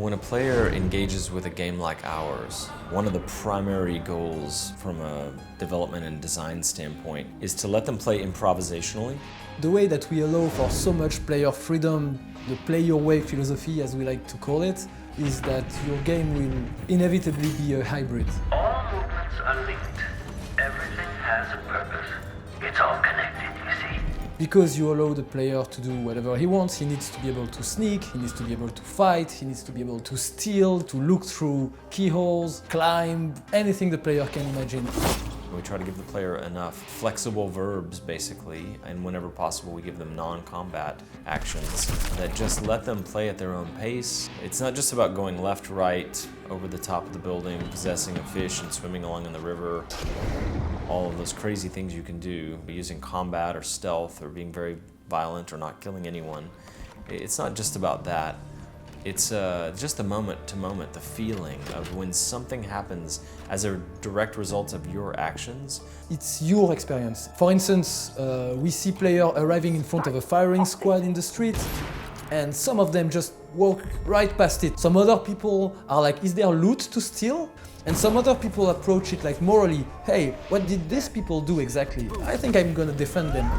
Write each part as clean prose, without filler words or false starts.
When a player engages with a game like ours, one of the primary goals from a development and design standpoint is to let them play improvisationally. The way that we allow for so much player freedom, the play your way philosophy as we like to call it, is that your game will inevitably be a hybrid. All movements are linked. Everything has a purpose. It's all connected, you see. Because you allow the player to do whatever he wants, he needs to be able to sneak, he needs to be able to fight, he needs to be able to steal, to look through keyholes, climb, anything the player can imagine. We try to give the player enough flexible verbs, basically, and whenever possible we give them non-combat actions that just let them play at their own pace. It's not just about going left, right, over the top of the building, possessing a fish and swimming along in the river. All of those crazy things you can do, using combat or stealth or being very violent or not killing anyone. It's not just about that. It's just the moment to moment, the feeling of when something happens as a direct result of your actions. It's your experience. For instance, we see players arriving in front of a firing squad in the street, and some of them just walk right past it. Some other people are like, is there loot to steal? And some other people approach it like morally, hey, what did these people do exactly? I think I'm gonna defend them.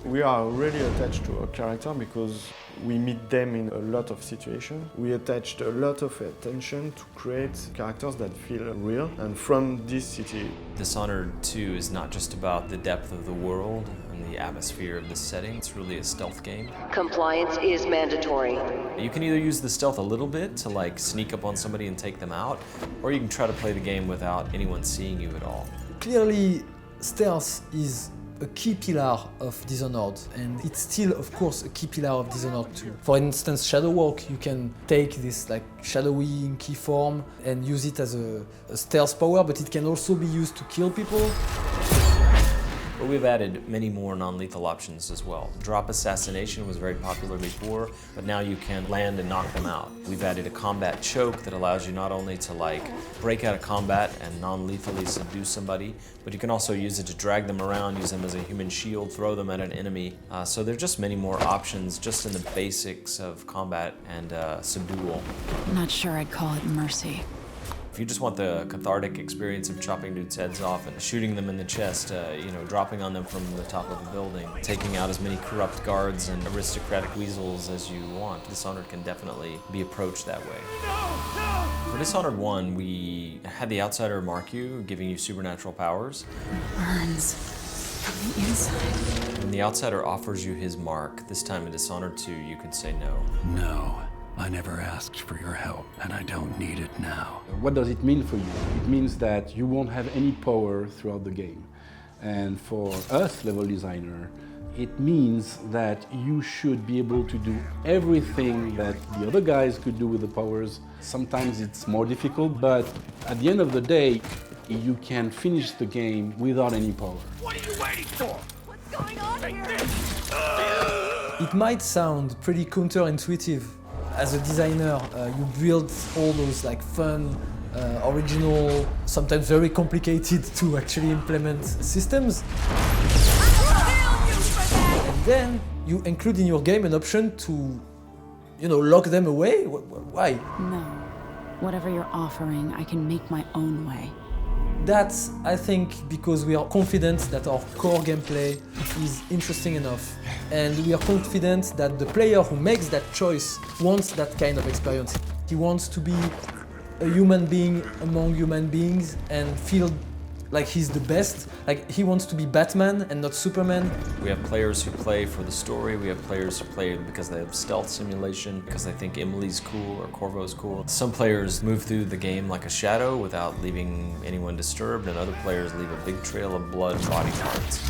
We are really attached to our character because we meet them in a lot of situations. We attached a lot of attention to create characters that feel real and from this city. Dishonored 2 is not just about the depth of the world and the atmosphere of the setting, it's really a stealth game. Compliance is mandatory. You can either use the stealth a little bit to like sneak up on somebody and take them out, or you can try to play the game without anyone seeing you at all. Clearly, stealth is a key pillar of Dishonored, and it's still, of course, a key pillar of Dishonored 2. For instance, Shadow Walk, you can take this like shadowy inky form and use it as a stealth power, but it can also be used to kill people. But we've added many more non-lethal options as well. Drop Assassination was very popular before, but now you can land and knock them out. We've added a combat choke that allows you not only to like break out of combat and non-lethally subdue somebody, but you can also use it to drag them around, use them as a human shield, throw them at an enemy. So there's just many more options just in the basics of combat and subdual. I'm not sure I'd call it mercy. If you just want the cathartic experience of chopping dudes' heads off and shooting them in the chest, dropping on them from the top of a building, taking out as many corrupt guards and aristocratic weasels as you want, Dishonored can definitely be approached that way. For Dishonored 1, we had the Outsider mark you, giving you supernatural powers. It burns from the inside. When the Outsider offers you his mark, this time in Dishonored 2, you can say no. No. I never asked for your help, and I don't need it now. What does it mean for you? It means that you won't have any power throughout the game. And for us, level designer, it means that you should be able to do everything that the other guys could do with the powers. Sometimes it's more difficult, but at the end of the day, you can finish the game without any power. What are you waiting for? What's going on here? It might sound pretty counterintuitive. As a designer, you build all those like fun, original, sometimes very complicated to actually implement systems. And then you include in your game an option to, lock them away? Why? No. Whatever you're offering, I can make my own way. That's, I think, because we are confident that our core gameplay is interesting enough, and we are confident that the player who makes that choice wants that kind of experience. He wants to be a human being among human beings and feel like he's the best. Like he wants to be Batman and not Superman. We have players who play for the story, we have players who play because they have stealth simulation, because they think Emily's cool or Corvo's cool. Some players move through the game like a shadow without leaving anyone disturbed, and other players leave a big trail of blood and body parts.